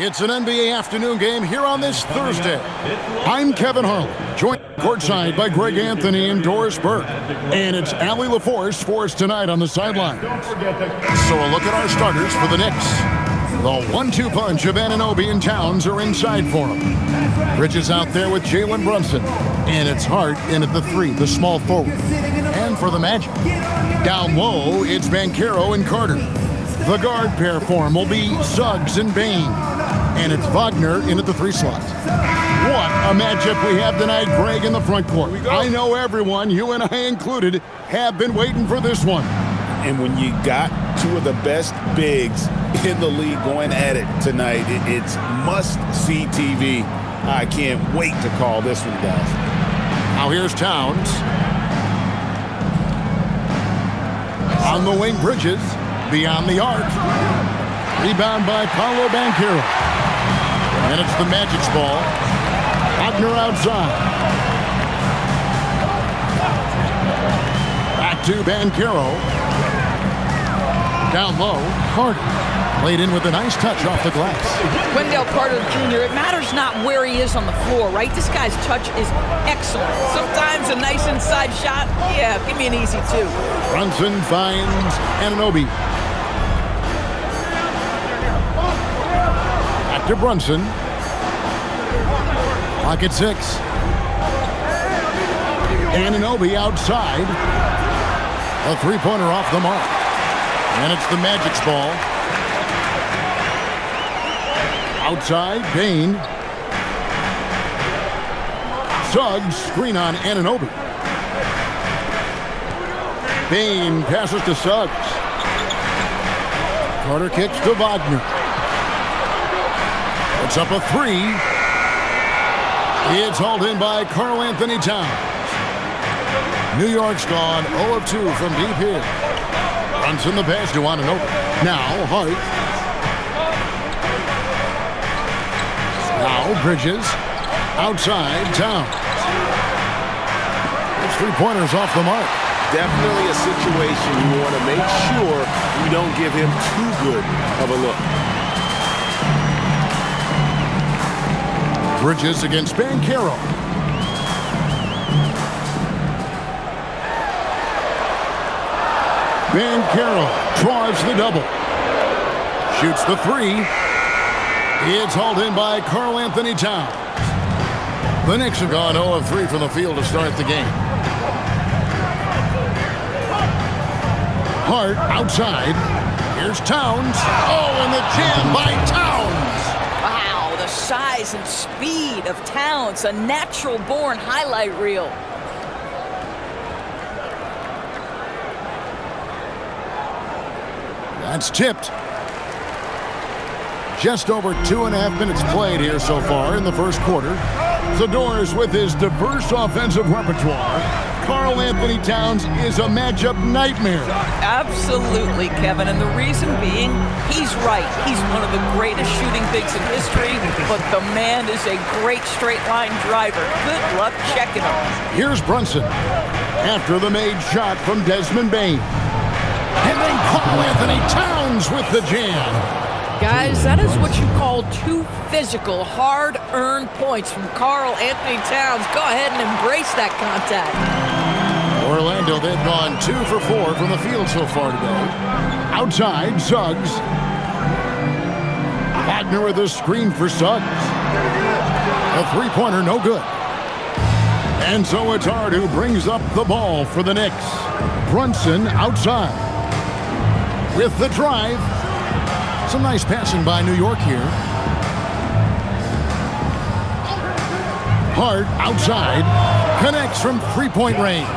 It's an NBA afternoon game here on this Thursday. I'm Kevin Harlan, joined courtside by Greg Anthony and Doris Burke. And it's Allie LaForce for us tonight on the sideline. So a look at our starters for the Knicks. The 1-2 punch of Anunoby and Towns are inside for him. Bridges out there with Jalen Brunson. And it's Hart in at the 3, the small forward. And for the Magic, down low, it's Banchero and Carter. The guard pair for him will be Suggs and Bane. And it's Wagner in at the 3 slot. What a matchup we have tonight, Greg, in the front court. I know everyone, you and I included, have been waiting for this one. And when you got two of the best bigs in the league going at it tonight, it's must-see TV. I can't wait to call this one, guys. Now here's Towns. On the wing, Bridges. Beyond the arc. Rebound by Paolo Banchero. And it's the Magic's ball. Wagner outside. Back to Banchero. Down low, Carter. Played in with a nice touch off the glass. Wendell Carter Jr., it matters not where he is on the floor, right? This guy's touch is excellent. Sometimes a nice inside shot, yeah, give me an easy 2. Brunson finds Anunoby. Back to Brunson. Clock at 6. Anunoby outside. A 3-pointer off the mark. And it's the Magic's ball. Outside, Bane. Suggs, screen on Anunoby. Bane passes to Suggs. Carter kicks to Wagner. It's up a 3. It's hauled in by Karl Anthony Towns. New York's gone 0 of 2 from deep here. Brunson the pass to Anunoby. Now Hart. Now Bridges. Outside Towns. It's 3-pointers off the mark. Definitely a situation you want to make sure you don't give him too good of a look. Bridges against Banchero. Banchero draws the double. Shoots the 3. It's hauled in by Karl Anthony Towns. The Knicks have gone 0 of 3 from the field to start the game. Hart outside. Here's Towns. Oh, and the jam by Towns. Wow, the size and speed of Towns, a natural-born highlight reel. That's tipped. Just over 2.5 minutes played here so far in the first quarter. Zador's with his diverse offensive repertoire. Karl Anthony Towns is a matchup nightmare. Absolutely, Kevin, and the reason being, he's right. He's one of the greatest shooting bigs in history, but the man is a great straight-line driver. Good luck checking him. Here's Brunson after the made shot from Desmond Bane. And then Karl Anthony Towns with the jam. Guys, that is what you call 2 physical, hard-earned points from Karl Anthony Towns. Go ahead and embrace that contact. Orlando, they've gone 2 for 4 from the field so far today. Outside, Suggs. Wagner with a screen for Suggs. A 3-pointer, no good. And so it's Hart who brings up the ball for the Knicks. Brunson outside. With the drive. Some nice passing by New York here. Hart outside. Connects from 3-point range.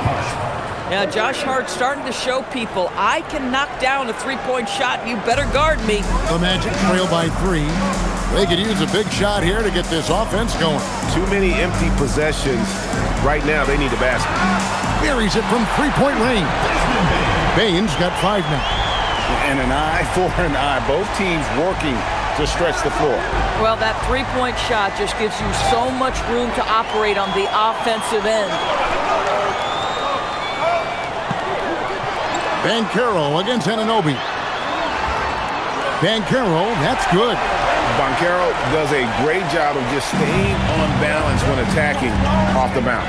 Yeah, Josh Hart starting to show people, I can knock down a 3-point shot. You better guard me. The Magic trail by 3. They could use a big shot here to get this offense going. Too many empty possessions. Right now, they need a basket. Buries it from 3-point range. Bane's got 5 now. And an eye for an eye. Both teams working to stretch the floor. Well, that 3-point shot just gives you so much room to operate on the offensive end. Banchero against Anunoby. Banchero, that's good. Banchero does a great job of just staying on balance when attacking off the bounce.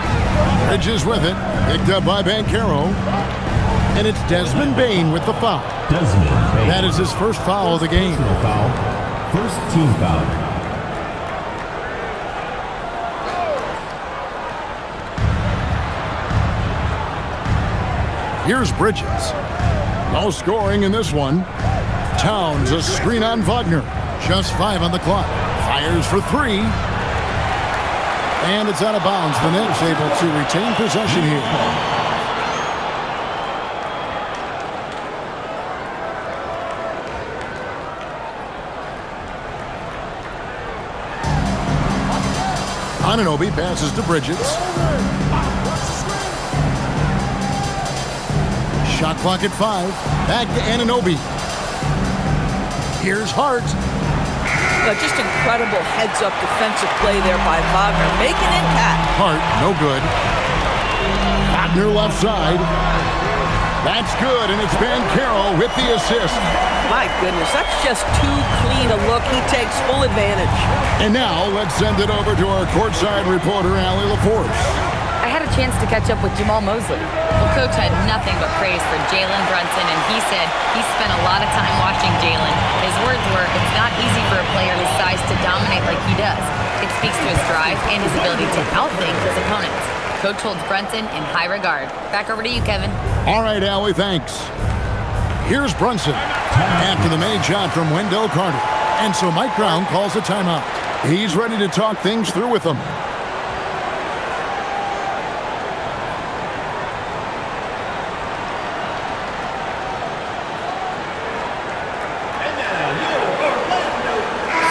Bridges with it, picked up by Banchero. And it's Desmond Bane with the foul. Desmond Bane. That is his first foul of the game. Foul. First team foul. Here's Bridges. No scoring in this one. Towns, a screen on Wagner. Just 5 on the clock. Fires for 3. And it's out of bounds. The Knicks able to retain possession here. Anunoby passes to Bridges. Shot clock at 5. Back to Anunoby. Here's Hart. Just incredible heads-up defensive play there by Wagner, making impact. Hart, no good. Wagner left side. That's good, and it's Banchero with the assist. My goodness, that's just too clean a look. He takes full advantage. And now let's send it over to our courtside reporter, Allie LaForce. I had a chance to catch up with Jamal Mosley. Well, Coach had nothing but praise for Jalen Brunson, and he said he spent a lot of time watching Jalen. His words were, it's not easy for a player his size to dominate like he does. It speaks to his drive and his ability to outthink his opponents. Coach holds Brunson in high regard. Back over to you, Kevin. All right, Allie, thanks. Here's Brunson after the made shot from Wendell Carter. And so Mike Brown calls a timeout. He's ready to talk things through with them.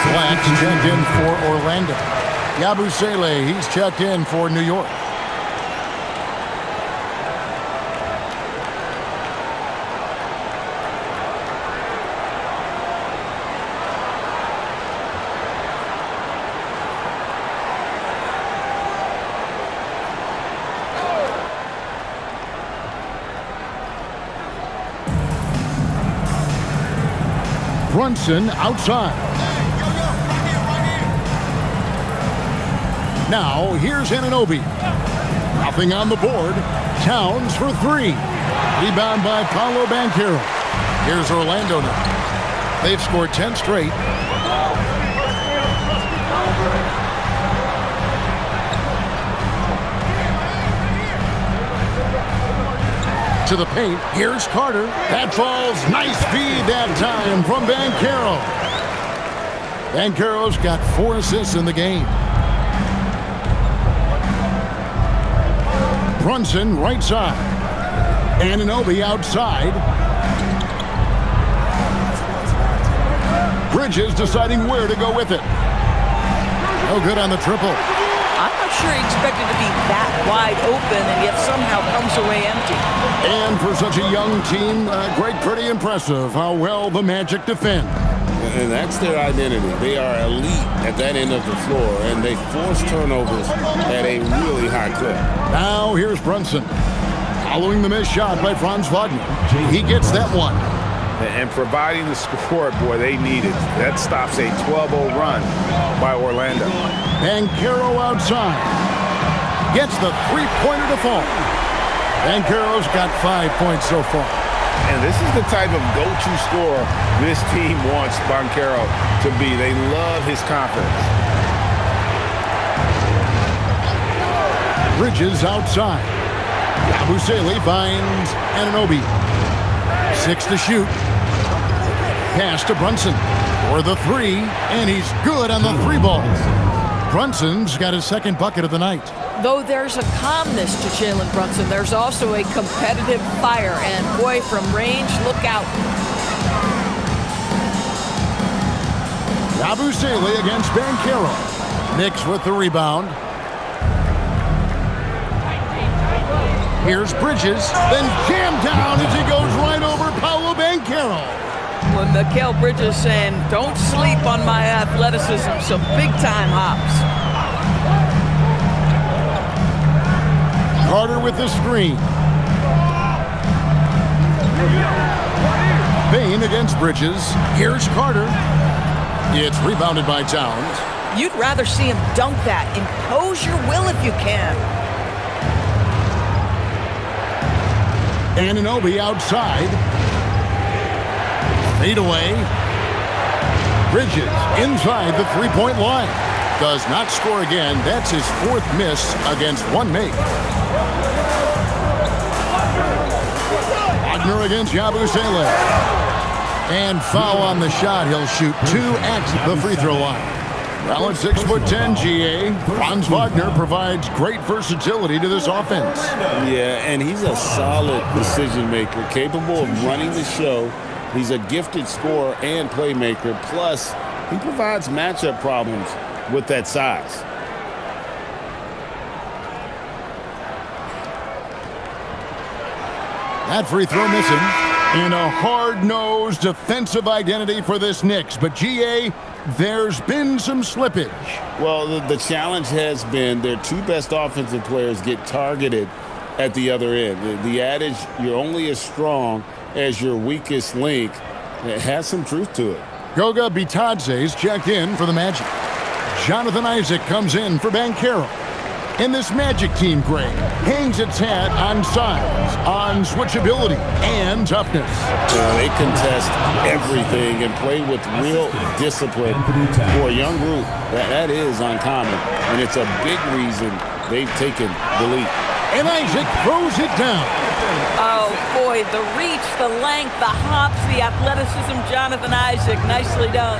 Flax checked in for Orlando. Yabusele, he's checked in for New York. Brunson outside. Now, here's Anunoby. Nothing on the board. Towns for 3. Rebound by Paolo Banchero. Here's Orlando now. They've scored 10 straight. To the paint. Here's Carter. That falls. Nice feed that time from Banchero. Banchero's got 4 assists in the game. Brunson right side. Anunoby outside. Bridges deciding where to go with it. No good on the triple. I'm not sure he expected to be that wide open and yet somehow comes away empty. And for such a young team, pretty impressive how well the Magic defend. And that's their identity. They are elite at that end of the floor, and they force turnovers at a really high clip. Now here's Brunson. Following the missed shot by Franz Wagner. He gets that one. And providing the support, boy, they needed. That stops a 12-0 run by Orlando. Banchero outside. Gets the three-pointer to fall. Banchero's got 5 points so far. And this is the type of go-to scorer this team wants Banchero to be. They love his confidence. Bridges outside. Yabusele finds Anunoby. 6 to shoot. Pass to Brunson for the 3, and he's good on the 3 ball. Brunson's got his second bucket of the night. Though there's a calmness to Jalen Brunson, there's also a competitive fire, and boy, from range, look out. Yabusele against Banchero. Knicks with the rebound. Here's Bridges, then jammed down as he goes right over Paolo Banchero. When Mikal Bridges saying, don't sleep on my athleticism, some big-time hops. Carter with the screen. Bane against Bridges. Here's Carter. It's rebounded by Towns. You'd rather see him dunk that. Impose your will if you can. Anunoby outside. Fade away. Bridges inside the three-point line. Does not score again. That's his fourth miss against one make. Wagner against Yabusele. And foul on the shot. He'll shoot 2 at the free throw line. Well, at 6'10", GA, Franz Wagner provides great versatility to this offense. Yeah, and he's a solid decision maker, capable of running the show. He's a gifted scorer and playmaker. Plus, he provides matchup problems with that size. That free throw missing. And a hard-nosed defensive identity for this Knicks. But, GA, there's been some slippage. Well, the challenge has been their 2 best offensive players get targeted at the other end. The adage, you're only as strong as your weakest link, it has some truth to it. Goga Bitadze's checked in for the Magic. Jonathan Isaac comes in for Banchero. And this Magic team, Greg, hangs its hat on size, on switchability, and toughness. They contest everything and play with real discipline. For a young group, that is uncommon, and it's a big reason they've taken the lead. And Isaac throws it down. Oh, boy, the reach, the length, the hops, the athleticism, Jonathan Isaac. Nicely done.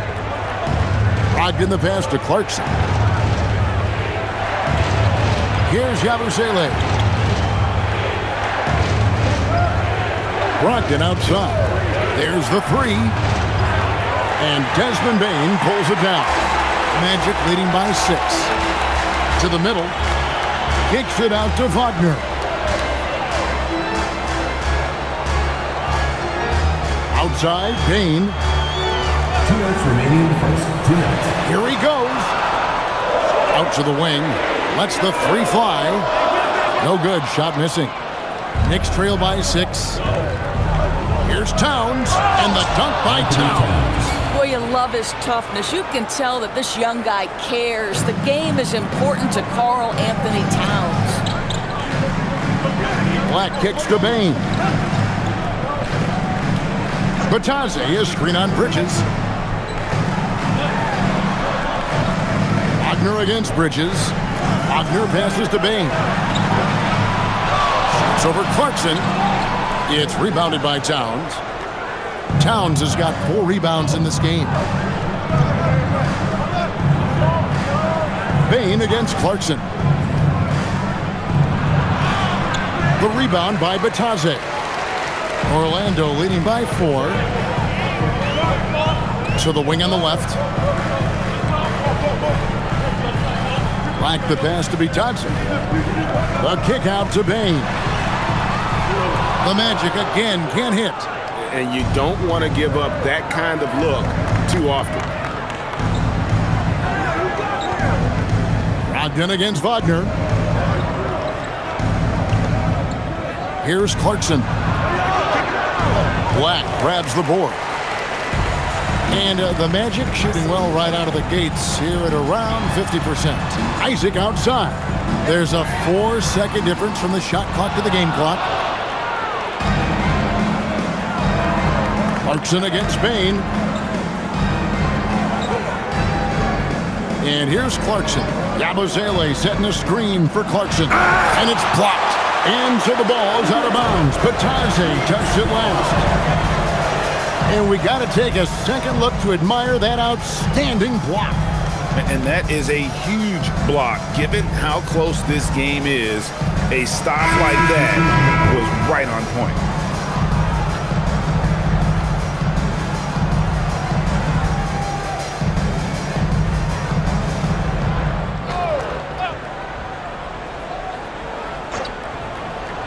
Brogdon the pass to Clarkson. Here's Yabusele. Brogdon outside. There's the 3. And Desmond Bane pulls it down. Magic leading by 6. To the middle. Kicks it out to Wagner. Outside, Bane. 2 minutes remaining in the first. 2 minutes. Here he goes. Out to the wing. Lets the 3 fly. No good. Shot missing. Knicks trail by 6. Here's Towns. And the dunk by Towns. Boy, you love his toughness. You can tell that this young guy cares. The game is important to Karl Anthony Towns. Black kicks to Bane. Bitadze is screen on Bridges. Wagner against Bridges. Wagner passes to Bane. Shoots over Clarkson. It's rebounded by Towns. Towns has got 4 rebounds in this game. Bane against Clarkson. The rebound by Bitadze. Orlando leading by 4. To the wing on the left. Black the pass to Bitadze. The kick out to Bane. The Magic again can't hit. And you don't want to give up that kind of look too often. Brogdon against Wagner. Here's Clarkson. Black grabs the board. And the Magic shooting well right out of the gates here at around 50%. Isaac outside. There's a 4-second difference from the shot clock to the game clock. Clarkson against Bane. And here's Clarkson. Yabusele setting a screen for Clarkson. And it's blocked. And so the ball is out of bounds. Bitadze touched it last. And we got to take a second look to admire that outstanding block. And that is a huge block. Given how close this game is, a stop like that was right on point.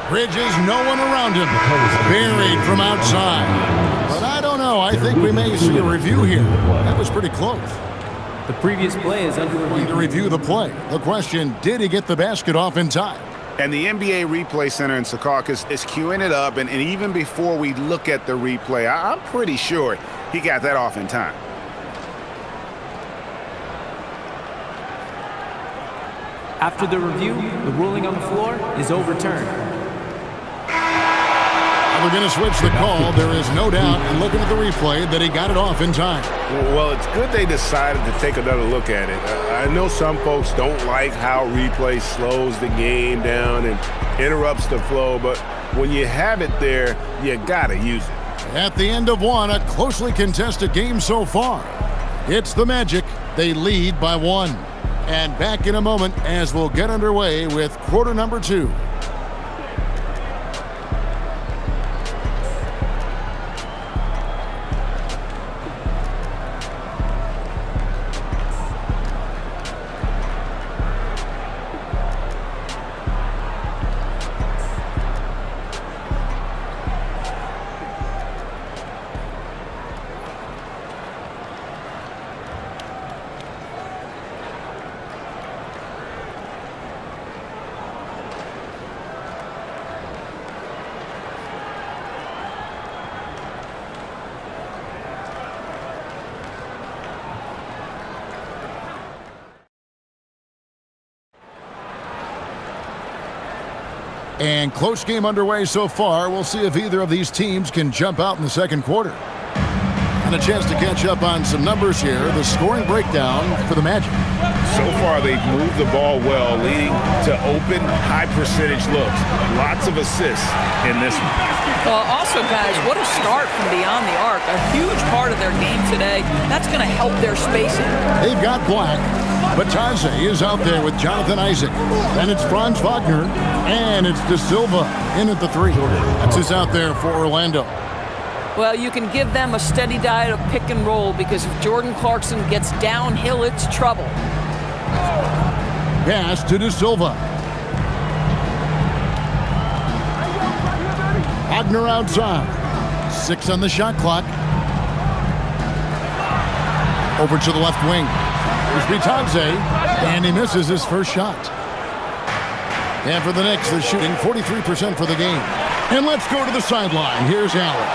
Bridges, no one around him. Buried from outside. But I don't know. I think we may see a review here. That was pretty close. The previous play is under review. To review the play. The question, did he get the basket off in time? And the NBA Replay Center in Secaucus is queuing it up. And even before we look at the replay, I'm pretty sure he got that off in time. After the review, the ruling on the floor is overturned. We're going to switch the call. There is no doubt, and looking at the replay, that he got it off in time. Well, it's good they decided to take another look at it. I know some folks don't like how replay slows the game down and interrupts the flow, but when you have it there, you got to use it. At the end of one, a closely contested game so far. It's the Magic. They lead by 1. And back in a moment as we'll get underway with quarter number 2. And close game underway so far. We'll see if either of these teams can jump out in the second quarter. And a chance to catch up on some numbers here. The scoring breakdown for the Magic. So far, they've moved the ball well, leading to open, high-percentage looks. Lots of assists in this one. Also, guys, what a start from beyond the arc. A huge part of their game today. That's going to help their spacing. They've got Black. But Taze is out there with Jonathan Isaac. And it's Franz Wagner. And it's De Silva in at the 3. That's who's out there for Orlando. Well, you can give them a steady diet of pick and roll because if Jordan Clarkson gets downhill, it's trouble. Pass to De Silva. Wagner outside. 6 on the shot clock. Over to the left wing. Here's Taze, and he misses his first shot. And for the Knicks, they're shooting 43% for the game. And let's go to the sideline. Here's Allen.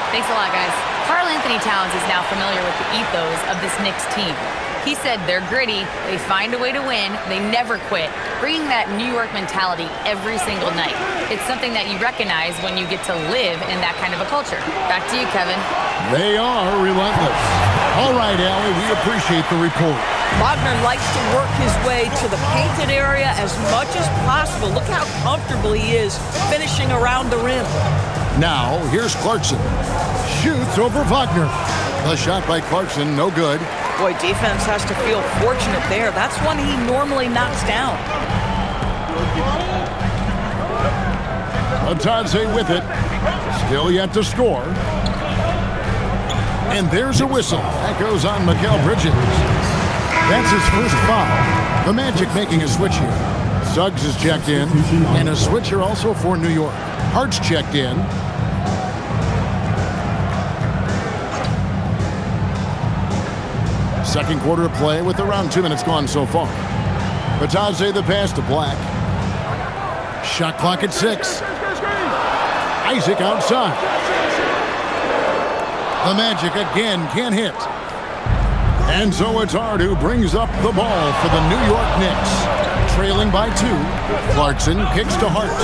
Thanks a lot, guys. Karl Anthony Towns is now familiar with the ethos of this Knicks team. He said they're gritty, they find a way to win, they never quit, bringing that New York mentality every single night. It's something that you recognize when you get to live in that kind of a culture. Back to you, Kevin. They are relentless. All right, Allie, we appreciate the report. Wagner likes to work his way to the painted area as much as possible. Look how comfortable he is finishing around the rim. Now, here's Clarkson. Shoots over Wagner. The shot by Clarkson, no good. Boy, defense has to feel fortunate there. That's one he normally knocks down. Taze with it. Still yet to score. And there's a whistle. That goes on Mikal Bridges. That's his first foul. The Magic making a switch here. Suggs is checked in. And a switch here also for New York. Hart's checked in. Second quarter of play with around 2 minutes gone so far. Taze the pass to Black. Shot clock at 6. Isaac outside. The Magic again can't hit. And so it's Hart who brings up the ball for the New York Knicks. Trailing by 2. Clarkson kicks to Hart.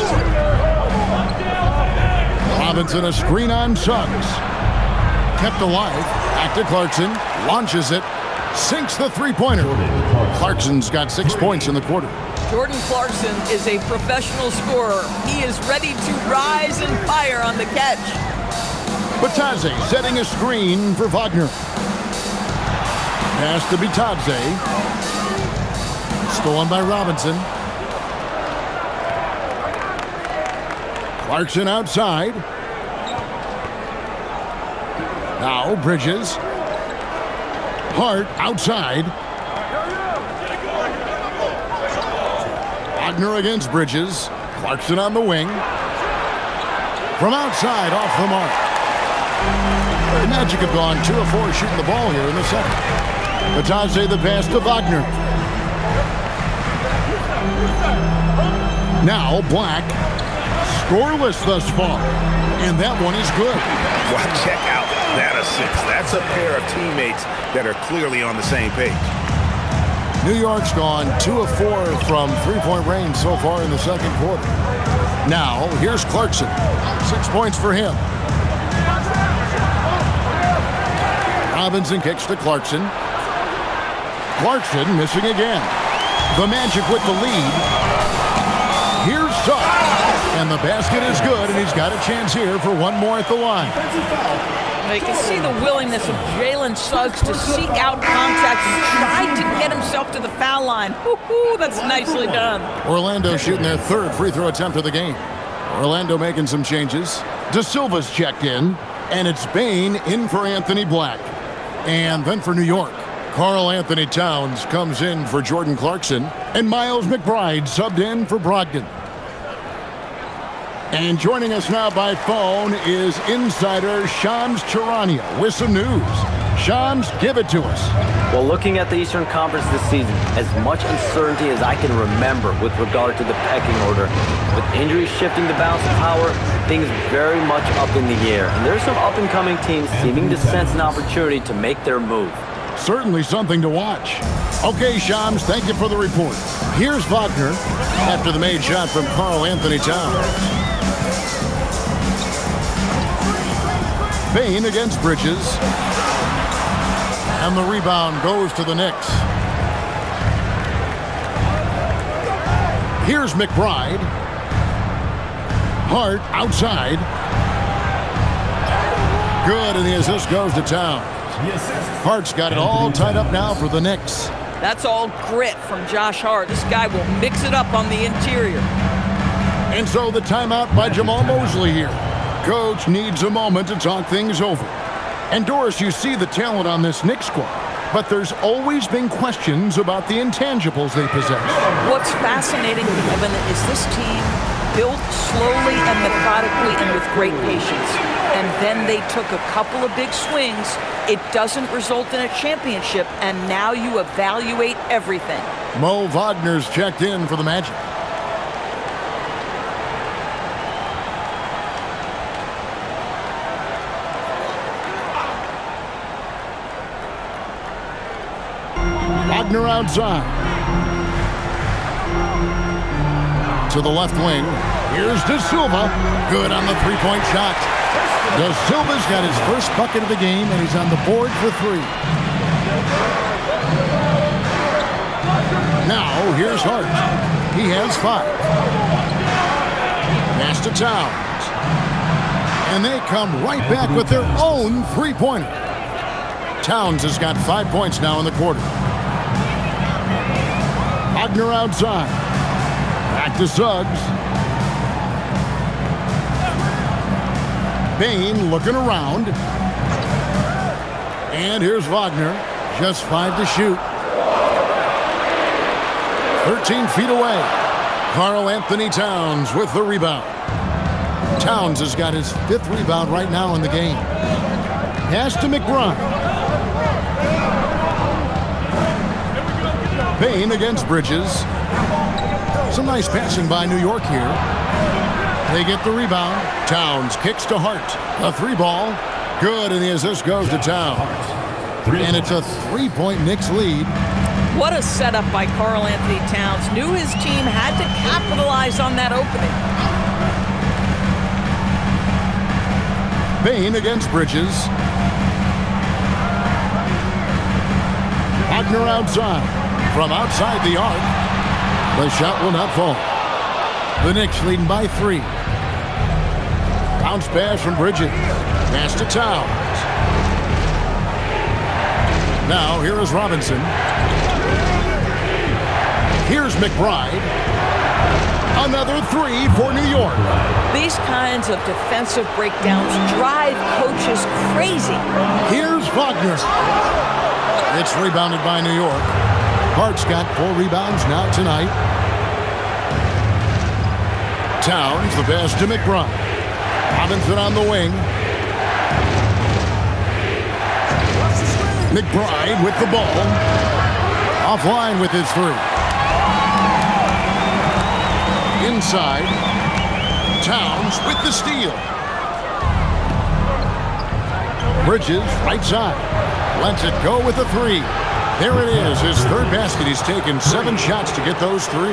Robinson a screen on Suggs. Kept alive. Back to Clarkson. Launches it. Sinks the three-pointer. Clarkson's got 6 points in the quarter. Jordan Clarkson is a professional scorer. He is ready to rise and fire on the catch. Taze setting a screen for Wagner. Pass to Taze. Stolen by Robinson. Clarkson outside. Now Bridges. Hart outside. Wagner against Bridges. Clarkson on the wing. From outside, off the mark. The Magic have gone 2 of 4 shooting the ball here in the second. Taze the pass to Wagner. Now Black. Scoreless thus far. And that one is good. Well, check out that assist. That's a pair of teammates that are clearly on the same page. New York's gone 2 of 4 from three-point range so far in the second quarter. Now, here's Clarkson. 6 points for him. Robinson kicks to Clarkson. Clarkson missing again. The Magic with the lead. Here's Suggs. And the basket is good, and he's got a chance here for one more at the line. You can see the willingness of Jalen Suggs to seek out contact and try to get himself to the foul line. Woo-hoo, that's nicely done. Orlando shooting their third free throw attempt of the game. Orlando making some changes. De Silva's checked in, and it's Bane in for Anthony Black. And then for New York, Karl Anthony Towns comes in for Jordan Clarkson, and Miles McBride subbed in for Brogdon. And joining us now by phone is insider Shams Charania with some news. Shams, give it to us. Well, looking at the Eastern Conference this season, as much uncertainty as I can remember with regard to the pecking order, with injuries shifting the balance of power, things very much up in the air. And there's some up-and-coming teams seeming to sense an opportunity to make their move. Certainly something to watch. Okay, Shams, thank you for the report. Here's Wagner after the made shot from Karl Anthony Towns. Bane against Bridges. And the rebound goes to the Knicks. Here's McBride. Hart outside. Good, and the assist goes to Towns. Hart's got it all tied up now for the Knicks. That's all grit from Josh Hart. This guy will mix it up on the interior. And so the timeout by Jamal Mosley here. Coach needs a moment to talk things over. And Doris, you see the talent on this Knicks squad, but there's always been questions about the intangibles they possess. What's fascinating, Kevin, is this team built slowly and methodically and with great patience. And then they took a couple of big swings. It doesn't result in a championship, and now you evaluate everything. Mo Wagner's checked in for the Magic. Wagner outside. To the left wing. Here's De Silva. Good on the three-point shot. De Silva's got his first bucket of the game, and he's on the board for 3. Now, here's Hart. He has 5. Pass to Towns. And they come right back with their own three-pointer. Towns has got 5 points now in the quarter. Wagner outside. Back to Suggs. Bane looking around. And here's Wagner. Just 5 to shoot. 13 feet away. Karl Anthony Towns with the rebound. Towns has got his 5th rebound right now in the game. Pass to McBride. Bane against Bridges. Some nice passing by New York here. They get the rebound. Towns kicks to Hart. A 3-ball. Good, and the assist goes to Towns. And it's a 3-point Knicks lead. What a setup by Karl Anthony Towns. Knew his team had to capitalize on that opening. Bane against Bridges. Wagner outside. From outside the arc. The shot will not fall. The Knicks leading by 3. Bounce pass from Bridges. Pass to Towns. Now here is Robinson. Here's McBride. Another 3 for New York. These kinds of defensive breakdowns drive coaches crazy. Here's Wagner. It's rebounded by New York. Hart's got 4 rebounds now tonight. Towns, the pass to McBride. Robinson on the wing. McBride with the ball. Offline with his 3. Inside. Towns with the steal. Bridges, right side. Lets it go with a 3. There it is, his third basket. He's taken 7 shots to get those 3.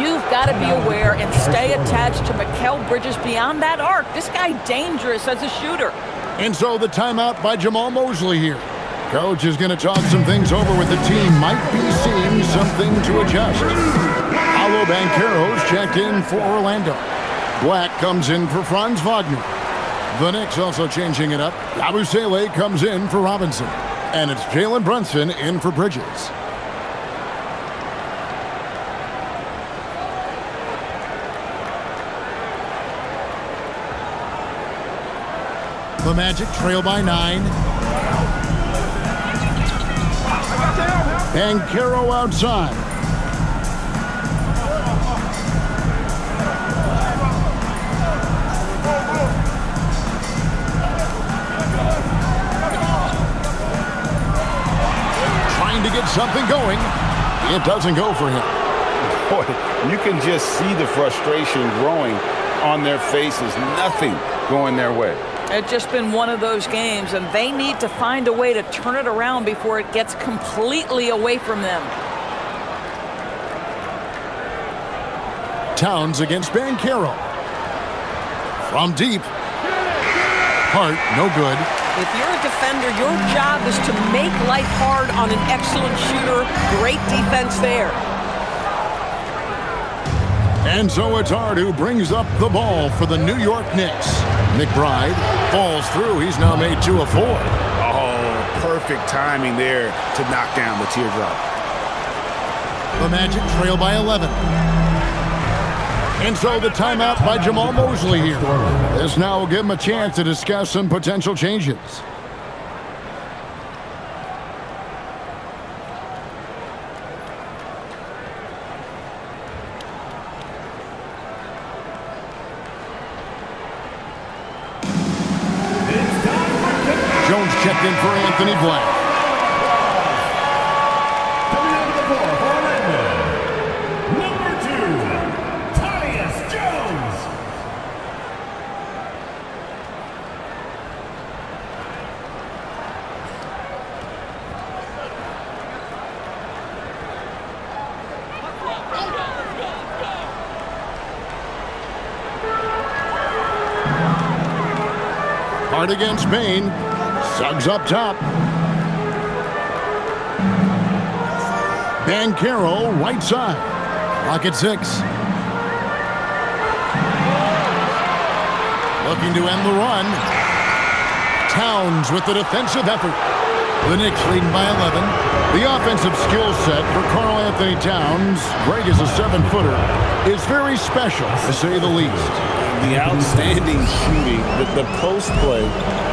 You've got to be aware and stay attached to Mikal Bridges beyond that arc. This guy dangerous as a shooter. And so the timeout by Jamal Mosley here. Coach is going to talk some things over with the team. Might be seeing something to adjust. Paolo Banchero's checked in for Orlando. Black comes in for Franz Wagner. The Knicks also changing it up. Yabusele comes in for Robinson. And it's Jalen Brunson in for Bridges. The Magic trail by 9. Banchero outside. Trying to get something going. It doesn't go for him. Boy, you can just see the frustration growing on their faces. Nothing going their way. It's just been one of those games, and they need to find a way to turn it around before it gets completely away from them. Towns against Banchero. From deep. Hart, no good. If you're a defender, your job is to make life hard on an excellent shooter. Great defense there. And so it's Hart who brings up the ball for the New York Knicks. McBride falls through. He's now made 2 of 4. Oh, perfect timing there to knock down the teardrop. The Magic trail by 11. And so the timeout by Jamal Mosley here. This now will give him a chance to discuss some potential changes. Jones checked in for Anthony Black. Coming out of the ball for Orlando, number 2, Tyus Jones. Hart against Bain. Suggs up top. Banchero right side. Clock at 6. Looking to end the run. Towns with the defensive effort. The Knicks leading by 11. The offensive skill set for Karl Anthony Towns, great as a 7-footer, is very special, to say the least. The outstanding shooting, the post play,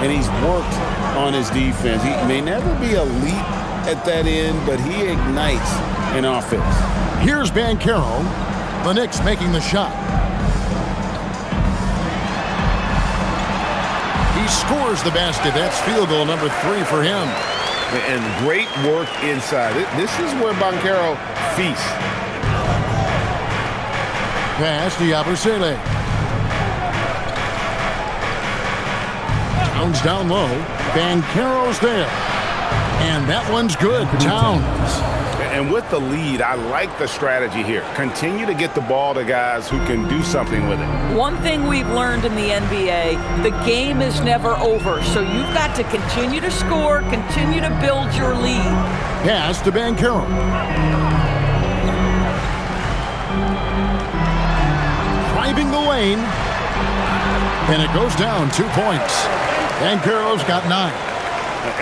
and he's worked on his defense. He may never be elite at that end, but he ignites an offense. Here's Banchero. The Knicks making the shot. He scores the basket. That's field goal number 3 for him. And great work inside. This is where Banchero feasts. Pass to Yabusele. Towns down low. Banchero's there. And that one's good. Towns. And with the lead, I like the strategy here. Continue to get the ball to guys who can do something with it. One thing we've learned in the NBA, the game is never over. So you've got to continue to score, continue to build your lead. Pass to Banchero. Driving the lane. And it goes down 2 points. Banchero's got 9.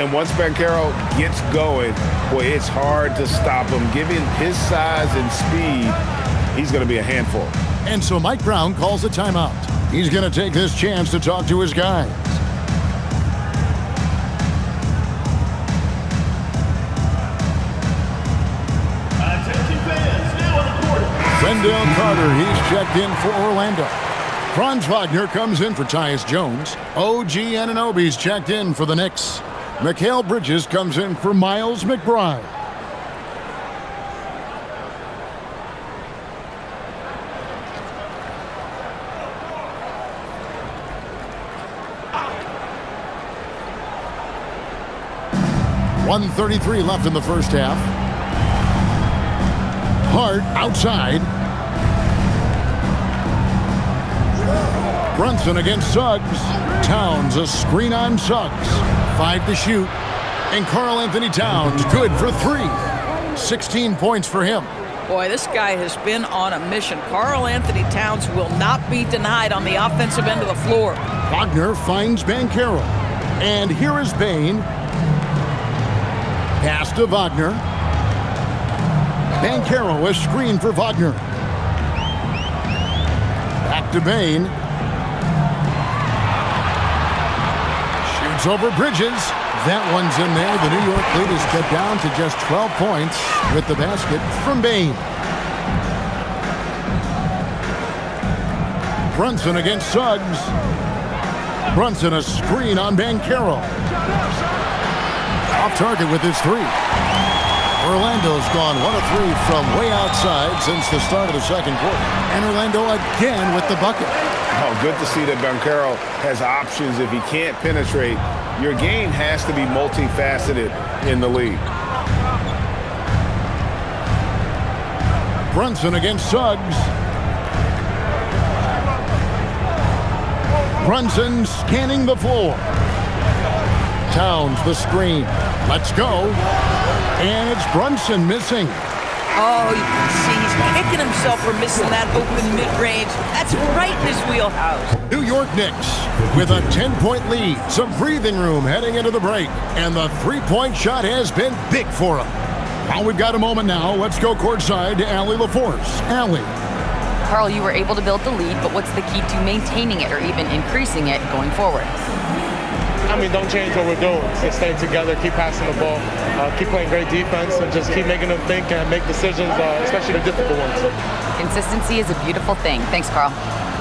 And once Banchero gets going, boy, it's hard to stop him. Given his size and speed, he's going to be a handful. And so Mike Brown calls a timeout. He's going to take this chance to talk to his guys. Attention fans, now on the court. Wendell Carter, he's checked in for Orlando. Franz Wagner comes in for Tyus Jones. OG Anunoby's checked in for the Knicks. Mikal Bridges comes in for Miles McBride. 1:33 left in the first half. Hart outside. Brunson against Suggs. Towns a screen on Suggs. 5 to shoot. And Karl Anthony Towns good for 3. 16 points for him. Boy, this guy has been on a mission. Karl Anthony Towns will not be denied on the offensive end of the floor. Wagner finds Banchero. And here is Bane. Pass to Wagner. Banchero, a screen for Wagner. Back to Bane. Shoots over Bridges. That one's in there. The New York lead is cut down to just 12 points with the basket from Bane. Brunson against Suggs. Brunson a screen on Banchero. Off target with his 3. Orlando's gone 1 of 3 from way outside since the start of the second quarter. And Orlando again with the bucket. Oh, good to see that Banchero has options if he can't penetrate. Your game has to be multifaceted in the league. Brunson against Suggs. Brunson scanning the floor. Towns the screen. Let's go. And it's Brunson missing. Oh, you can see he's kicking himself for missing that open mid-range. That's right in his wheelhouse. New York Knicks with a 10-point lead. Some breathing room heading into the break. And the three-point shot has been big for him. Well, we've got a moment now. Let's go courtside to Allie LaForce. Allie. Karl, you were able to build the lead, but what's the key to maintaining it or even increasing it going forward? I mean, don't change what we're doing. Just stay together, keep passing the ball, keep playing great defense, and just keep making them think and make decisions, especially the difficult ones. Consistency is a beautiful thing. Thanks, Karl.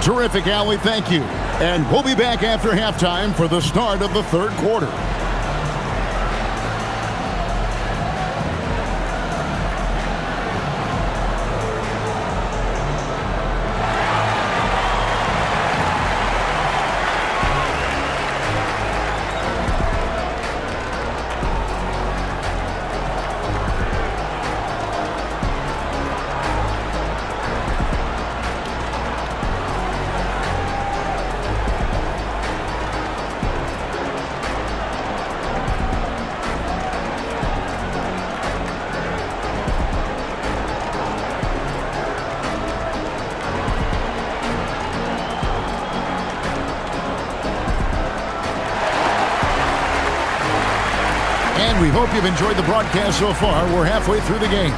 Terrific, Allie. Thank you. And we'll be back after halftime for the start of the third quarter. We hope you've enjoyed the broadcast so far. We're halfway through the game.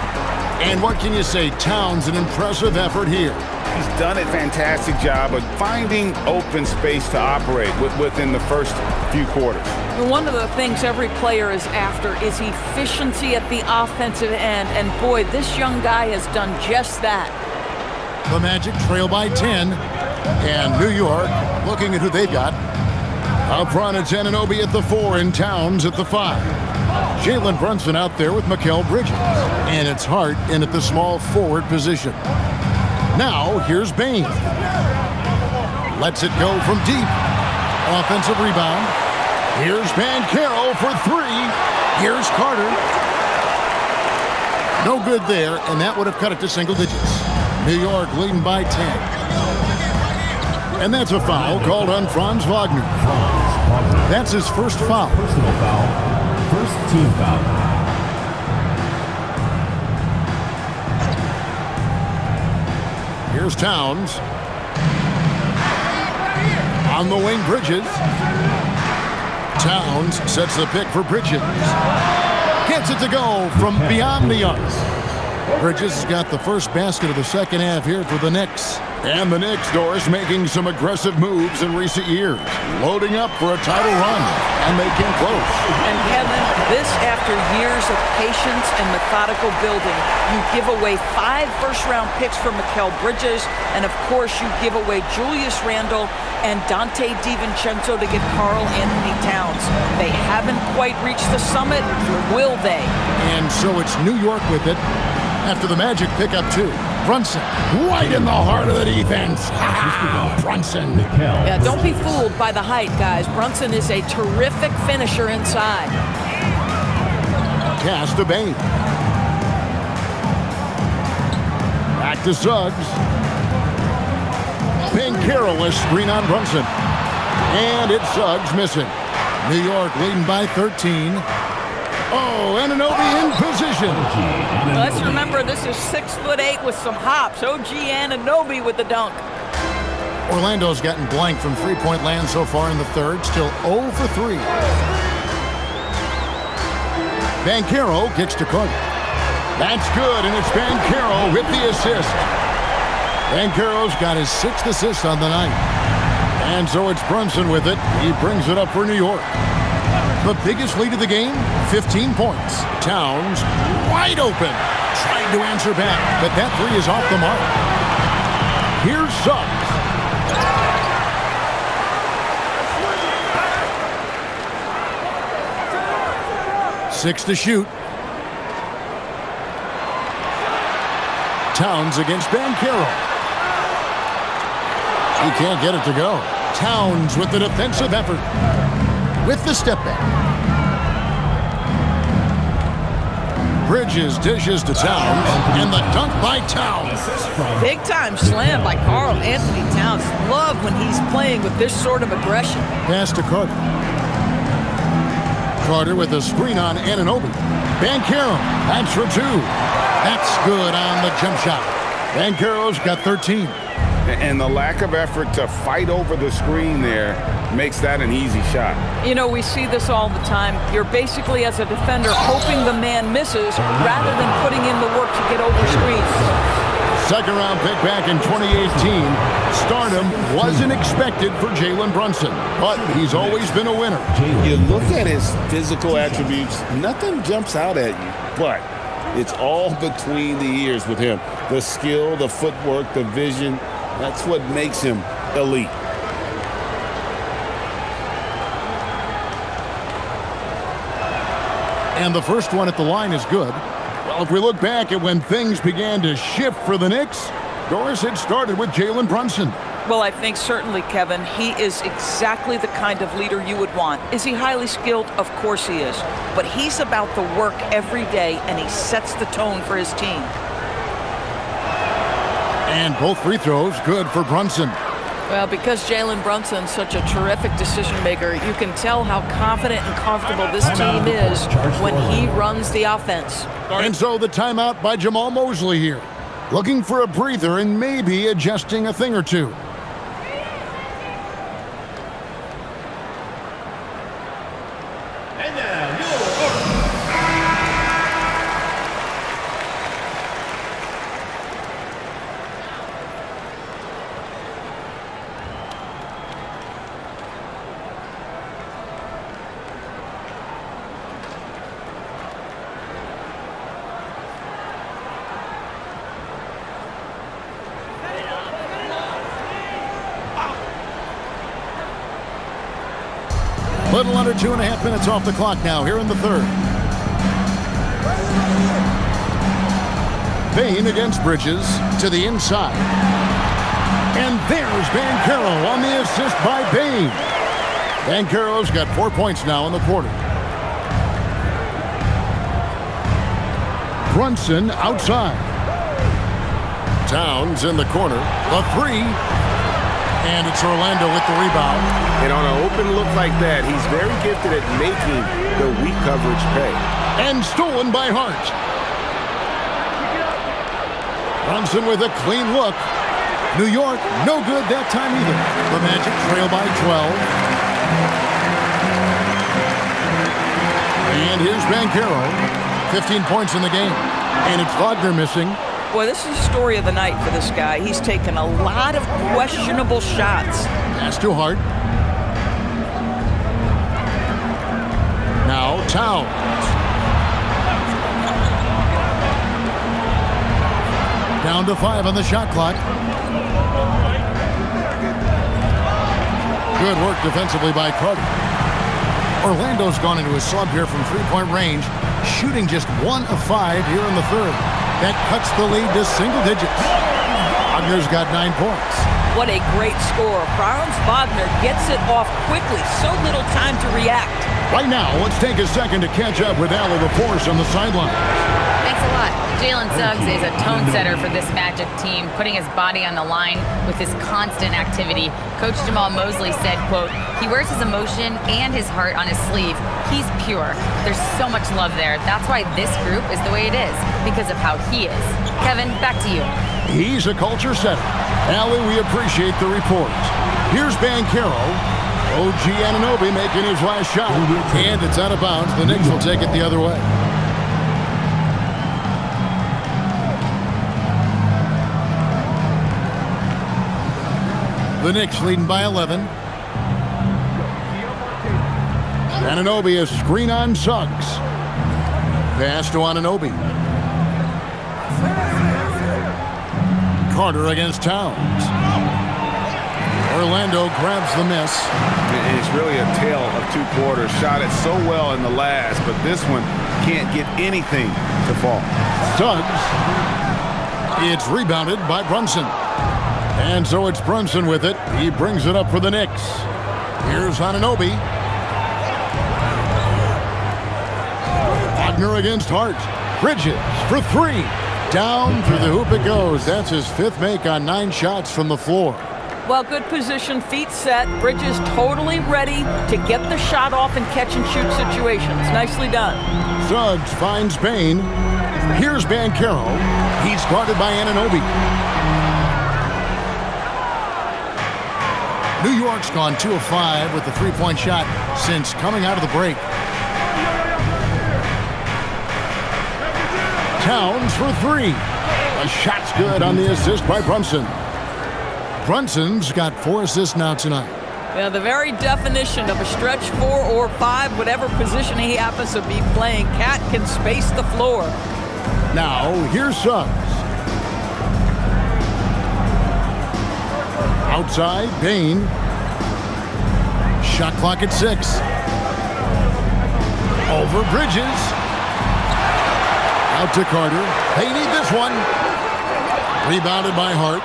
And what can you say? Towns, an impressive effort here. He's done a fantastic job of finding open space to operate within the first few quarters. One of the things every player is after is efficiency at the offensive end. And boy, this young guy has done just that. The Magic trail by 10. And New York looking at who they've got. Up front, it's Anunoby at the 4 and Towns at the 5. Jalen Brunson out there with Mikal Bridges. And it's Hart in at the small forward position. Now, here's Bane. Lets it go from deep. Offensive rebound. Here's Banchero for 3. Here's Carter. No good there, and that would have cut it to single digits. New York leading by 10. And that's a foul called on Franz Wagner. That's his first foul. Personal foul. First team foul. Here's Towns. On the wing, Bridges. Towns sets the pick for Bridges. Gets it to go from beyond the arc. Bridges has got the first basket of the second half here for the Knicks. And the Knicks, Doris, making some aggressive moves in recent years. Loading up for a title run. And they came close. And Kevin, this after years of patience and methodical building. You give away 5 first-round picks for Mikal Bridges. And, of course, you give away Julius Randle and Dante DiVincenzo to get Karl Anthony Towns. They haven't quite reached the summit. Will they? And so it's New York with it. After the Magic pick up 2. Brunson, right in the heart of the defense. Brunson. Yeah, don't be fooled by the height, guys. Brunson is a terrific finisher inside. pass to Bain. Back to Suggs. Banchero, a screen on Brunson. And it's Suggs missing. New York leading by 13. Oh, Anunoby in position. Let's remember this is 6'8" with some hops. OG Anunoby with the dunk. Orlando's gotten blank from three-point land so far in the third. Still 0 for 3. Banchero kicks to Carter. That's good, and it's Banchero with the assist. Banchero's got his 6th assist on the night. And so it's Brunson with it. He brings it up for New York. The biggest lead of the game, 15 points. Towns wide open. Tried to answer back, but that three is off the mark. Here's Suggs. 6 to shoot. Towns against Banchero. He can't get it to go. Towns with the defensive effort. With the step back. Bridges dishes to Towns. And the dunk by Towns. Big time slam by Karl Anthony Towns. Love when he's playing with this sort of aggression. Pass to Carter. Carter with a screen on Anunoby. Banchero, that's for 2. That's good on the jump shot. Banchero's got 13. And the lack of effort to fight over the screen there makes that an easy shot. You know, we see this all the time. You're basically, as a defender, hoping the man misses rather than putting in the work to get over screens. Second-round pick back in 2018. Stardom wasn't expected for Jalen Brunson, but he's always been a winner. You look at his physical attributes, nothing jumps out at you, but it's all between the ears with him. The skill, the footwork, the vision, that's what makes him elite. And the first one at the line is good. Well, if we look back at when things began to shift for the Knicks, Doris, it started with Jalen Brunson. Well, I think certainly, Kevin, he is exactly the kind of leader you would want. Is he highly skilled? Of course he is. But he's about the work every day, and he sets the tone for his team. And both free throws good for Brunson. Well, because Jalen Brunson's such a terrific decision maker, you can tell how confident and comfortable this team is when he runs the offense. And so the timeout by Jamal Mosley here. Looking for a breather and maybe adjusting a thing or two. And now, your Little under 2.5 minutes off the clock now here in the third. Bain against Bridges to the inside. And there's Banchero on the assist by Bain. Banchero's got 4 points now in the quarter. Brunson outside. Towns in the corner. The three. And it's Orlando with the rebound. And on an open look like that, he's very gifted at making the weak coverage pay. And stolen by Hart. Brunson with a clean look. New York, no good that time either. The Magic trail by 12. And here's Banchero. 15 points in the game. And it's Wagner missing. Boy, this is the story of the night for this guy. He's taken a lot of questionable shots. Pass to Hart. Now Towns. Down to 5 on the shot clock. Good work defensively by Carter. Orlando's gone into a slump here from three-point range, shooting just 1 of 5 here in the third. That cuts the lead to single digits. Wagner's got 9 points. What a great score. Franz Wagner gets it off quickly. So little time to react. Right now, let's take a second to catch up with Allie LaForce on the sideline. Thanks a lot. Jalen Suggs is a tone setter for this Magic team, putting his body on the line with his constant activity. Coach Jamal Mosley said, quote, "He wears his emotion and his heart on his sleeve. He's pure. There's so much love there. That's why this group is the way it is, because of how he is." Kevin, back to you. He's a culture setter. Allie, we appreciate the report. Here's Banchero. OG Anunoby making his last shot. And it's out of bounds. The Knicks will take it the other way. The Knicks leading by 11. Anunoby, a screen on Suggs. Pass to Anunoby. Carter against Towns. Orlando grabs the miss. It's really a tale of two quarters. Shot it so well in the last, but this one can't get anything to fall. Suggs. It's rebounded by Brunson. And so it's Brunson with it. He brings it up for the Knicks. Here's Anunoby. Wagner against Hart. Bridges for three. Down through the hoop it goes. That's his fifth make on 9 shots from the floor. Well, good position, feet set. Bridges totally ready to get the shot off in catch-and-shoot situations. Nicely done. Suggs finds Payne. Here's Banchero. He's guarded by Anunoby. New York's gone 2 of 5 with the three-point shot since coming out of the break. Towns for 3. A shot's good on the assist by Brunson. Brunson's got 4 assists now tonight. Yeah, the very definition of a stretch 4 or 5, whatever position he happens to be playing, Cat can space the floor. Now, here's Suggs. Outside, Payne. Shot clock at 6. Over Bridges. Out to Carter. They need this one. Rebounded by Hart.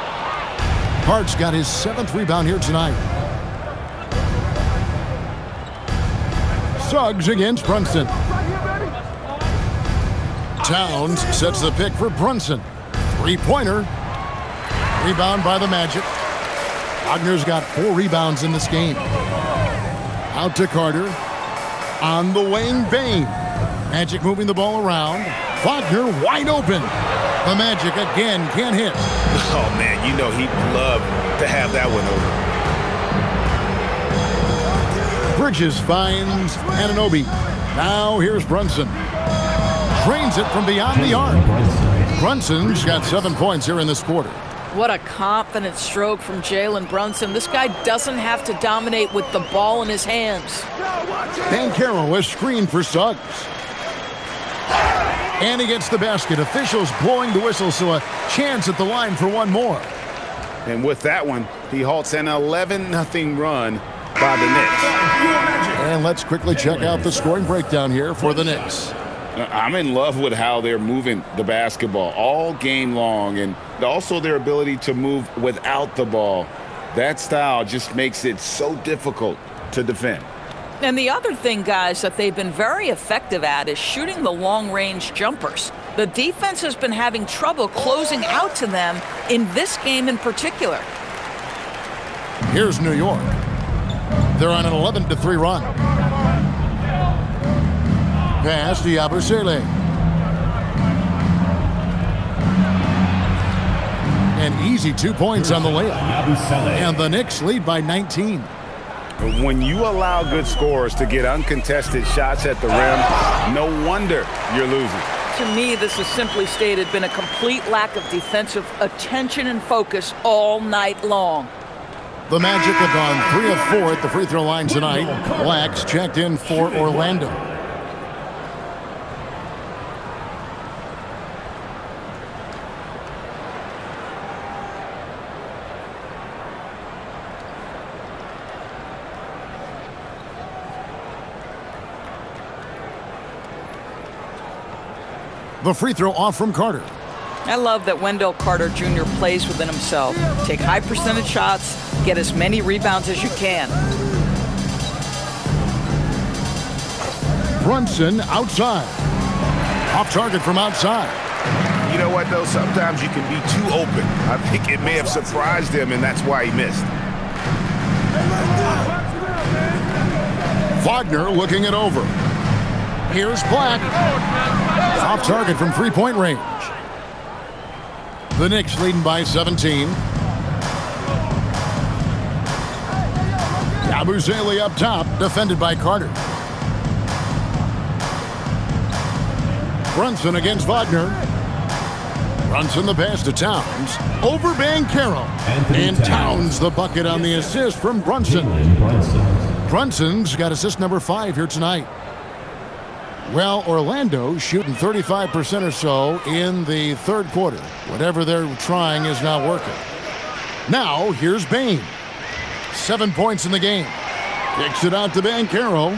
Hart's got his 7th rebound here tonight. Suggs against Brunson. Towns sets the pick for Brunson. 3-pointer. Rebound by the Magic. Wagner's got 4 rebounds in this game. Out to Carter. On the wing, Payne. Magic moving the ball around. Wagner wide open. The Magic again can't hit. Oh, man, you know he'd love to have that one over. Bridges finds Anunoby. Now here's Brunson. Drains it from beyond the arc. Brunson's got 7 points here in this quarter. What a confident stroke from Jalen Brunson. This guy doesn't have to dominate with the ball in his hands. Banchero is screened for Suggs. And he gets the basket. Officials blowing the whistle, so a chance at the line for one more. And with that one, he halts an 11-0 run by the Knicks. And let's quickly check out the scoring breakdown here for the Knicks. I'm in love with how they're moving the basketball all game long, and also their ability to move without the ball. That style just makes it so difficult to defend. And the other thing, guys, that they've been very effective at is shooting the long-range jumpers. The defense has been having trouble closing out to them in this game in particular. Here's New York. They're on an 11-3 run. Pass to Yabusele. An easy 2 points on the layup. And the Knicks lead by 19. When you allow good scorers to get uncontested shots at the rim, no wonder you're losing. To me, this has simply stated been a complete lack of defensive attention and focus all night long. The Magic have gone 3 of 4 at the free throw line tonight. Blacks checked in for Orlando. The free throw off from Carter. I love that Wendell Carter Jr. plays within himself. Take high percentage shots, get as many rebounds as you can. Brunson outside. Off target from outside. You know what, though? Sometimes you can be too open. I think it may have surprised him, and that's why he missed. Wagner looking it over. Here's Black. Off target from three-point range. The Knicks leading by 17. Yabusele up top, defended by Carter. Brunson against Wagner. Brunson the pass to Towns. Over Banchero. And Towns the bucket on the assist from Brunson. Brunson's got assist number 5 here tonight. Well, Orlando shooting 35% or so in the third quarter. Whatever they're trying is not working. Now, here's Bane. 7 points in the game. Kicks it out to Banchero.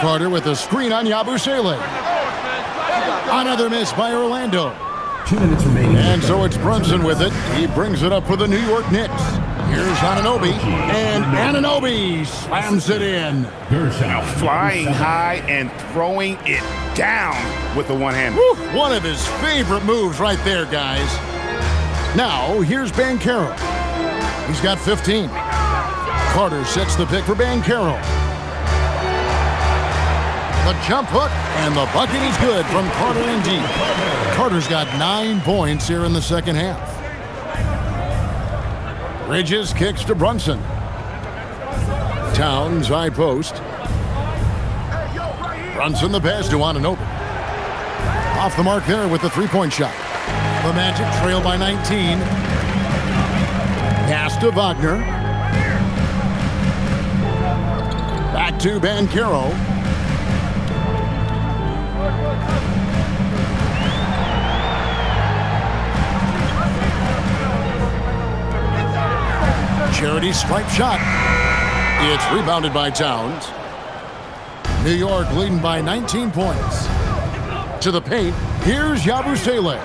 Carter with a screen on Yabusele. Another miss by Orlando. 2 minutes remaining. And so it's Brunson with it. He brings it up for the New York Knicks. Here's Anunoby. And Anunoby slams it in. Now flying high and throwing it down with the one-hander. One of his favorite moves right there, guys. Now, here's Banchero. He's got 15. Carter sets the pick for Banchero. The jump hook, and the bucket is good from Carter and deep. Carter's got 9 points here in the second half. Bridges kicks to Brunson. Towns high post. Brunson the pass to Anunoby. Off the mark there with the three-point shot. The Magic trail by 19. Pass to Wagner. Back to Banchero. Charity stripe shot. It's rebounded by Towns. New York leading by 19 points. To the paint, here's Yabusele.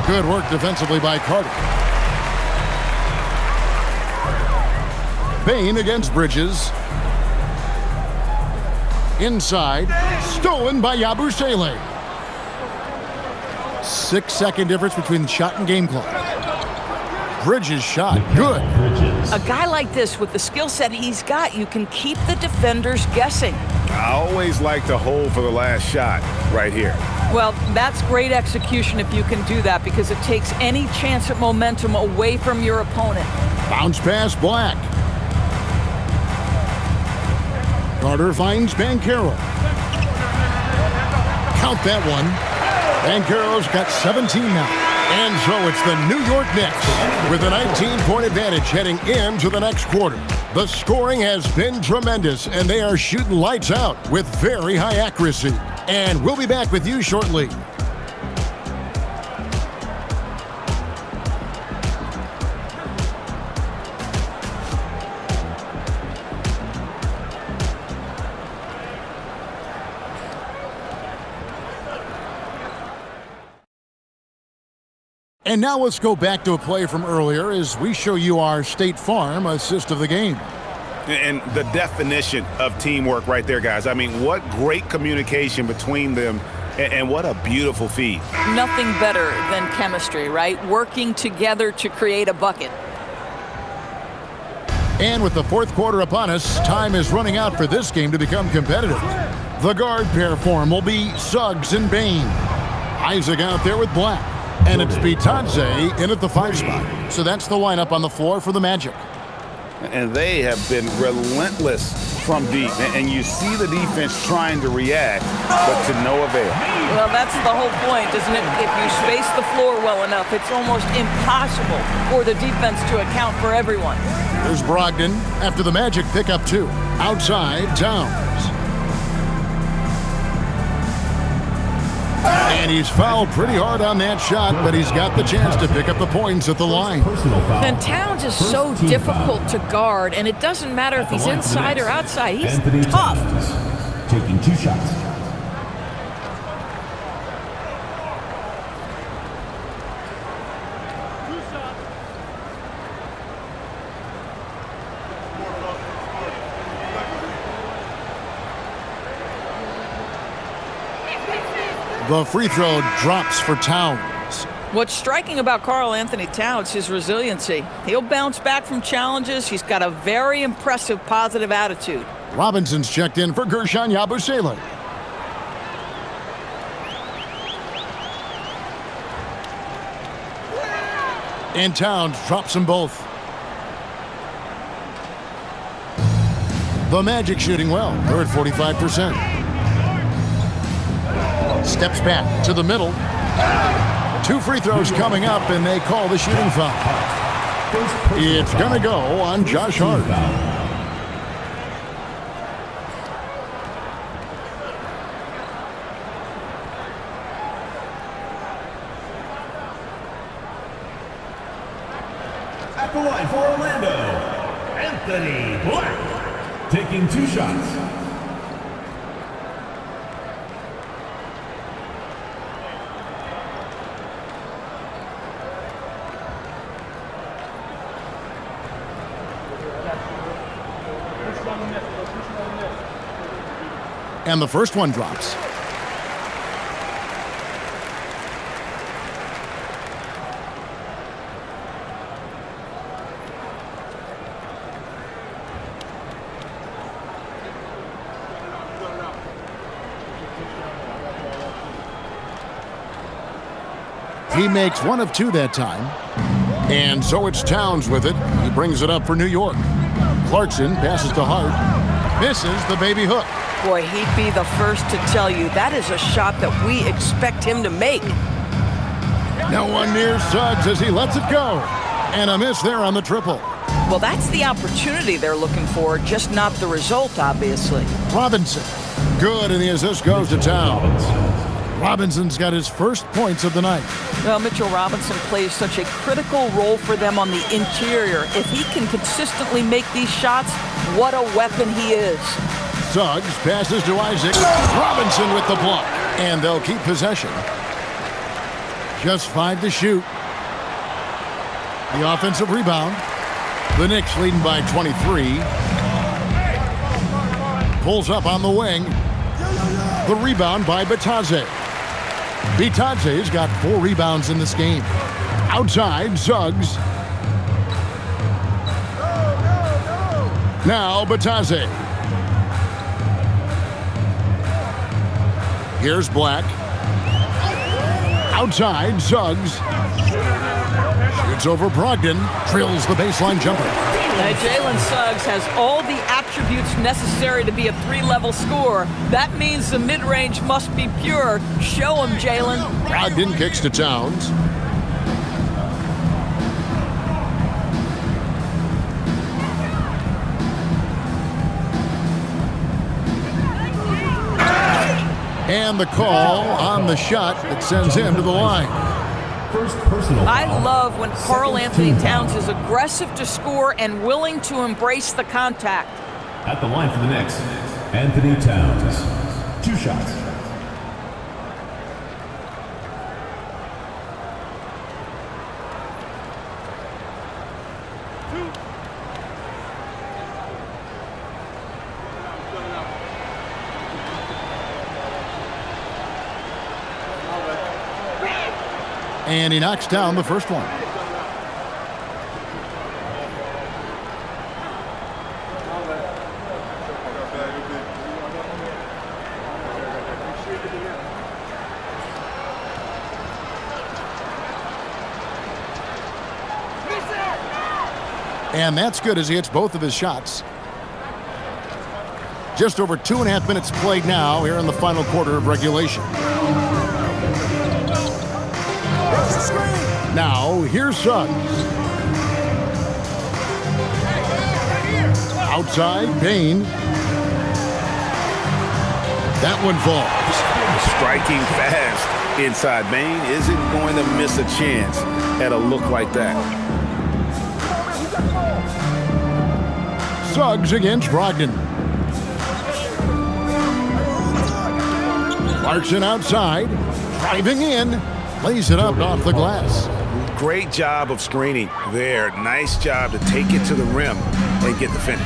Good work defensively by Carter. Bane against Bridges. Inside, stolen by Yabusele. 6-second difference between shot and game clock. Bridges shot, good. A guy like this, with the skill set he's got, you can keep the defenders guessing. I always like to hold for the last shot right here. Well, that's great execution if you can do that, because it takes any chance at momentum away from your opponent. Bounce pass Black. Carter finds Banchero. Count that one. Banchero's got 17 now. And so it's the New York Knicks with a 19-point advantage heading into the next quarter. The scoring has been tremendous, and they are shooting lights out with very high accuracy. And we'll be back with you shortly. And now let's go back to a play from earlier as we show you our State Farm assist of the game. And the definition of teamwork right there, guys. I mean, what great communication between them, and what a beautiful feed. Nothing better than chemistry, right? Working together to create a bucket. And with the fourth quarter upon us, time is running out for this game to become competitive. The guard pair form will be Suggs and Bane. Isaac out there with Black. And it's Bitadze in at the 5 spot. So that's the lineup on the floor for the Magic. And they have been relentless from deep. And you see the defense trying to react, but to no avail. Well, that's the whole point, isn't it? If you space the floor well enough, it's almost impossible for the defense to account for everyone. There's Brogdon after the Magic pick up 2. Outside, Towns. And he's fouled pretty hard on that shot, but he's got the chance to pick up the points at the line. And Towns is so difficult to guard, and it doesn't matter if he's inside or outside. He's tough. Taking 2 shots. The free throw drops for Towns. What's striking about Karl Anthony Towns is his resiliency. He'll bounce back from challenges. He's got a very impressive positive attitude. Robinson's checked in for Gershon Yabusele. And Towns drops them both. The Magic shooting well. They're at 45%. Steps back to the middle. 2 free throws coming up, and they call the shooting foul. It's going to go on Josh Hart. At the line for Orlando, Anthony Black, taking 2 shots. And the first one drops. He makes 1 of 2 that time. And so it's Towns with it. He brings it up for New York. Clarkson passes to Hart. Misses the baby hook. Boy, he'd be the first to tell you that is a shot that we expect him to make. No one near Suggs as he lets it go. And a miss there on the triple. Well, that's the opportunity they're looking for, just not the result, obviously. Robinson. Good, and the assist goes to Towns. Robinson's got his first points of the night. Well, Mitchell Robinson plays such a critical role for them on the interior. If he can consistently make these shots, what a weapon he is. Suggs passes to Isaac. Robinson with the block. And they'll keep possession. Just 5 to shoot. The offensive rebound. The Knicks leading by 23. Pulls up on the wing. The rebound by Bitadze. Bitadze's got 4 rebounds in this game. Outside, Suggs. Now Bitadze. Here's Black. Outside, Suggs. Shoots over Brogdon. Drills the baseline jumper. Now, Jalen Suggs has all the attributes necessary to be a 3-level scorer. That means the mid-range must be pure. Show him, Jalen. Brogdon kicks to Towns. And the call on the shot that sends him to the line. I love when Karl Anthony Towns is aggressive to score and willing to embrace the contact. At the line for the Knicks, Anthony Towns. 2 shots. And he knocks down the first one. And that's good as he hits both of his shots. Just over 2.5 minutes played now here in the final quarter of regulation. Now, here's Suggs. Outside, Payne. That one falls. Striking fast inside. Bain isn't going to miss a chance at a look like that. Suggs against Brogdon. Clarkson outside, driving in, lays it up off the glass. Great job of screening there. Nice job to take it to the rim and get the finish.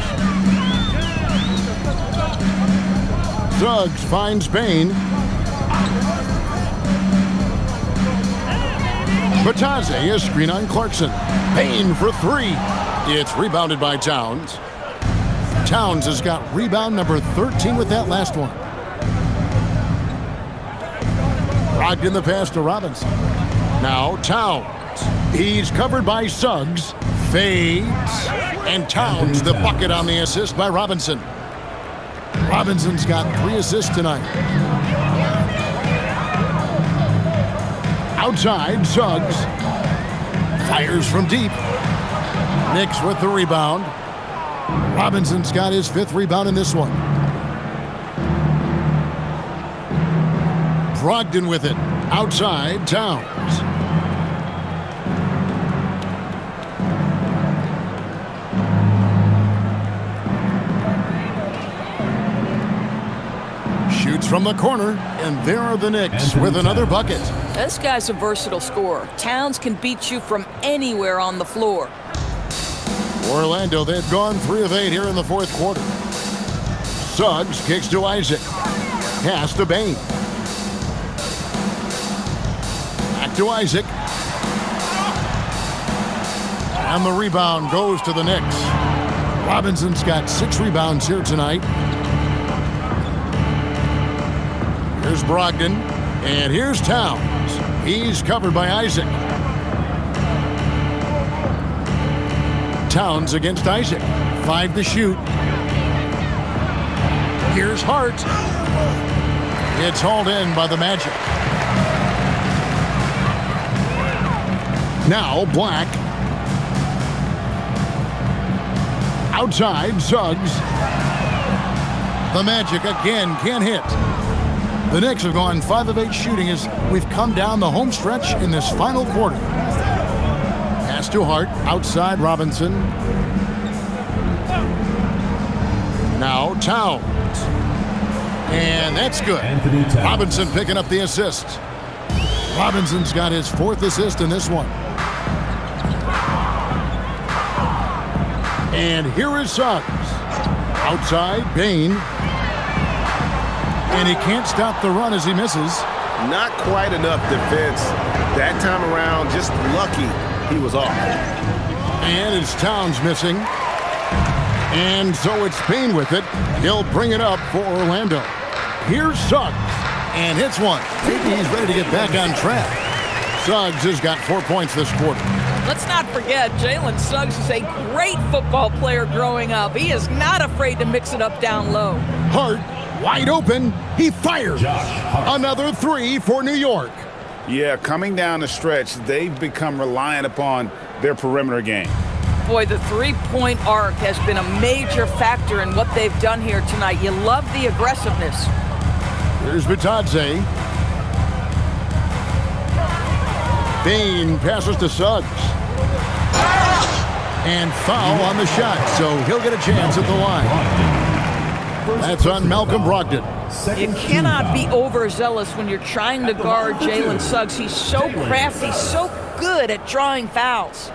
Suggs finds Payne. Batadze, a screen on Clarkson. Payne for three. It's rebounded by Towns. Towns has got rebound number 13 with that last one. Brogdon the pass to Robinson. Now Towns. He's covered by Suggs. Fades. And Towns the bucket on the assist by Robinson. Robinson's got 3 assists tonight. Outside, Suggs. Fires from deep. Knicks with the rebound. Robinson's got his 5th rebound in this one. Brogdon with it. Outside, Towns. Shoots from the corner, and there are the Knicks with another bucket. This guy's a versatile scorer. Towns can beat you from anywhere on the floor. Orlando, they've gone 3 of 8 here in the 4th quarter. Suggs kicks to Isaac. Pass to Bane. Back to Isaac. And the rebound goes to the Knicks. Robinson's got 6 rebounds here tonight. Here's Brogdon. And here's Towns. He's covered by Isaac. Towns against Isaac. 5 to shoot. Here's Hart. It's hauled in by the Magic. Now Black. Outside, Suggs. The Magic again can't hit. The Knicks have gone 5 of 8 shooting as we've come down the home stretch in this final quarter. Pass to Hart, outside Robinson. Now Towns. And that's good. Robinson picking up the assist. Robinson's got his 4th assist in this one. And here is Suggs. Outside, Bane. And he can't stop the run as he misses. Not quite enough defense. That time around, just lucky he was off. And it's Towns missing. And so it's Payne with it. He'll bring it up for Orlando. Here's Suggs. And hits one. Maybe he's ready to get back on track. Suggs has got 4 points this quarter. Let's not forget, Jalen Suggs is a great football player growing up. He is not afraid to mix it up down low. Hart, wide open. He fires. Another 3 for New York. Yeah, coming down the stretch, they've become reliant upon their perimeter game. Boy, the three-point arc has been a major factor in what they've done here tonight. You love the aggressiveness. Here's Batadze. Bane passes to Suggs. And foul on the shot, so he'll get a chance at the line. That's on Malcolm Brogdon. You cannot be overzealous when you're trying to guard Jalen Suggs. He's so crafty, so good at drawing fouls.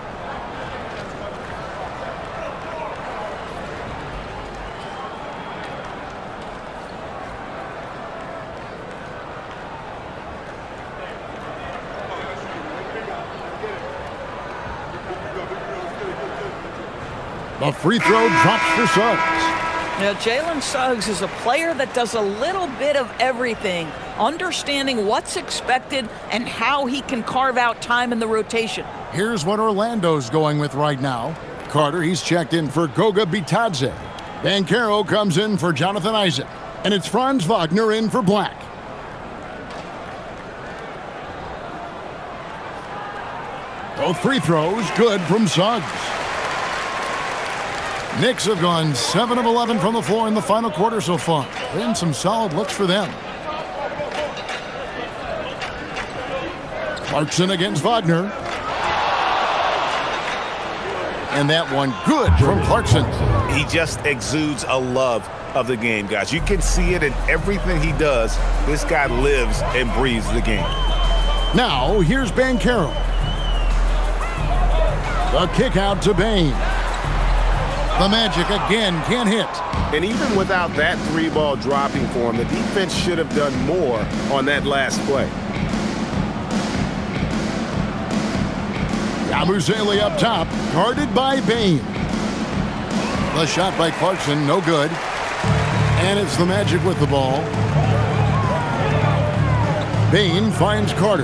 The free throw drops for Suggs. Now, Jalen Suggs is a player that does a little bit of everything, understanding what's expected and how he can carve out time in the rotation. Here's what Orlando's going with right now. Carter, he's checked in for Goga Bitadze. Banchero comes in for Jonathan Isaac. And it's Franz Wagner in for Black. Both free throws good from Suggs. Knicks have gone 7 of 11 from the floor in the final quarter so far. Been some solid looks for them. Clarkson against Wagner. And that one good from Clarkson. He just exudes a love of the game, guys. You can see it in everything he does. This guy lives and breathes the game. Now, here's Banchero. The kick out to Bane. The Magic again can't hit. And even without that 3-ball dropping for him, the defense should have done more on that last play. Yabusele up top, guarded by Bane. The shot by Clarkson, no good. And it's the Magic with the ball. Bane finds Carter.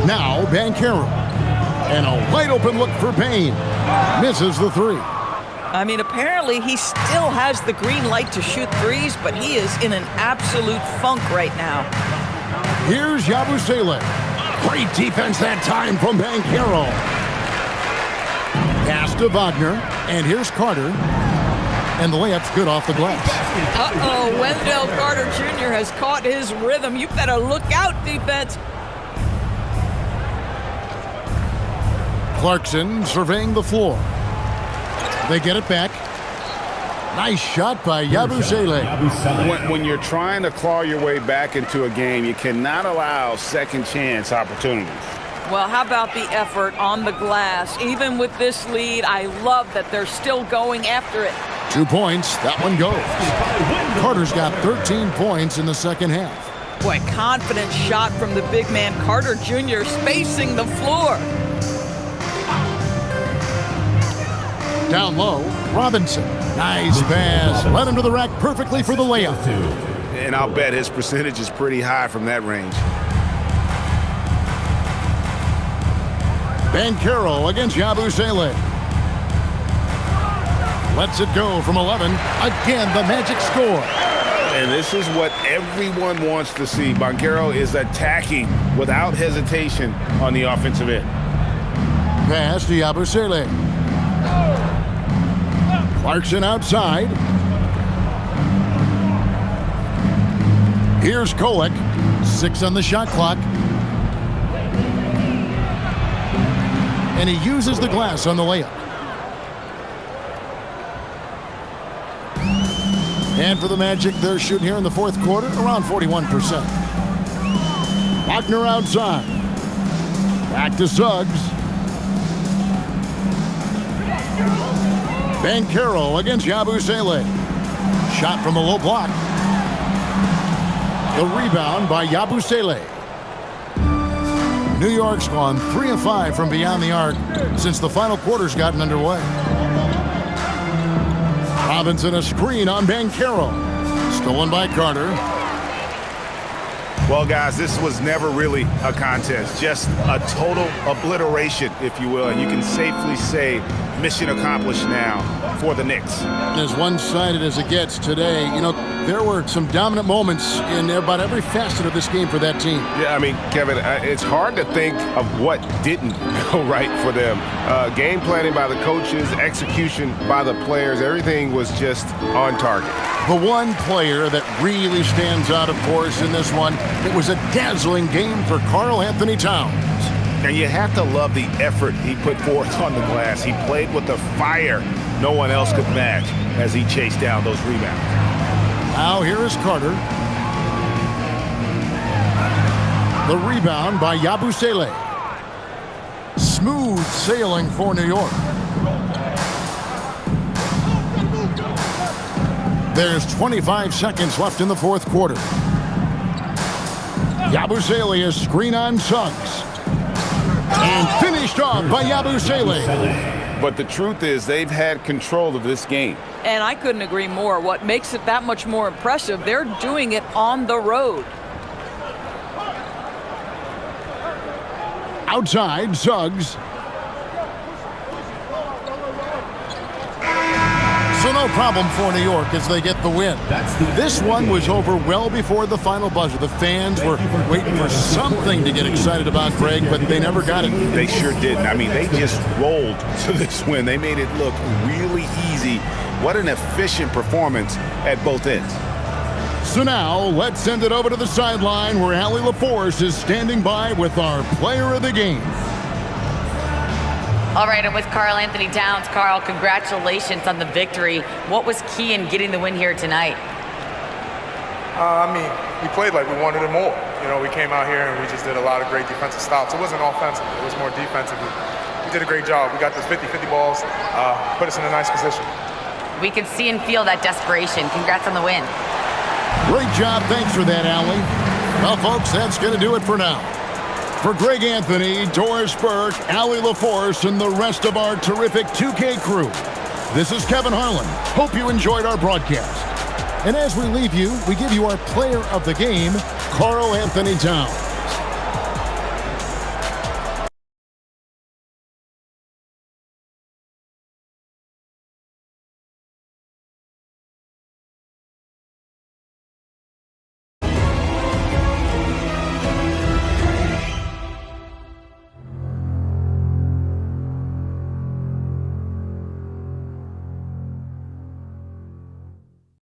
Now Banchero. And a wide open look for Bane. Misses the three. I mean, apparently he still has the green light to shoot threes, but he is in an absolute funk right now. Here's Yabusele. Great defense that time from Banchero. Pass to Wagner. And here's Carter. And the layup's good off the glass. Uh-oh, Wendell Carter Jr. has caught his rhythm. You better look out, defense. Clarkson surveying the floor. They get it back. Nice shot by Yabusele. When you're trying to claw your way back into a game, you cannot allow second chance opportunities. Well, how about the effort on the glass? Even with this lead, I love that they're still going after it. 2 points. That one goes. Carter's got 13 points in the second half. Boy, confident shot from the big man, Carter Jr., spacing the floor. Down low, Robinson. Nice pass. Led him to the rack perfectly for the layup. And I'll bet his percentage is pretty high from that range. Banchero against Yabusele. Lets it go from 11. Again, the Magic score. And this is what everyone wants to see. Banchero is attacking without hesitation on the offensive end. Pass to Yabusele. Clarkson outside. Here's Kolek. 6 on the shot clock. And he uses the glass on the layup. And for the Magic, they're shooting here in the fourth quarter around 41%. Wagner outside. Back to Suggs. Banchero against Yabusele. Shot from the low block. The rebound by Yabusele. New York's gone 3 of 5 from beyond the arc since the final quarter's gotten underway. Robinson a screen on Banchero. Stolen by Carter. Well, guys, this was never really a contest. Just a total obliteration, if you will. And you can safely say mission accomplished now for the Knicks. As one-sided as it gets today, you know, there were some dominant moments in about every facet of this game for that team. Yeah, I mean, Kevin, it's hard to think of what didn't go right for them. Game planning by the coaches, execution by the players, everything was just on target. The one player that really stands out, of course, in this one, it was a dazzling game for Karl Anthony Towns. And you have to love the effort he put forth on the glass. He played with a fire no one else could match as he chased down those rebounds. Now here is Carter. The rebound by Yabusele. Smooth sailing for New York. There's 25 seconds left in the fourth quarter. Yabusele is screen on Suggs. And finished off by Yabusele. But the truth is they've had control of this game. And I couldn't agree more. What makes it that much more impressive, they're doing it on the road. Outside, Suggs. So no problem for New York as they get the win. This one was over well before the final buzzer. The fans were waiting for something to get excited about, Greg, but they never got it. They sure didn't. I mean, they just rolled to this win. They made it look really easy. What an efficient performance at both ends. So now, let's send it over to the sideline where Allie LaForce is standing by with our player of the game. All right, and with Karl Anthony Towns. Karl, congratulations on the victory. What was key in getting the win here tonight? I mean, we played like we wanted it more. You know, we came out here and we just did a lot of great defensive stops. It wasn't offensive. It was more defensively. We did a great job. We got those 50-50 balls, put us in a nice position. We could see and feel that desperation. Congrats on the win. Great job. Thanks for that, Allie. Well, folks, that's going to do it for now. For Greg Anthony, Doris Burke, Allie LaForce, and the rest of our terrific 2K crew, this is Kevin Harlan. Hope you enjoyed our broadcast. And as we leave you, we give you our player of the game, Karl Anthony Towns.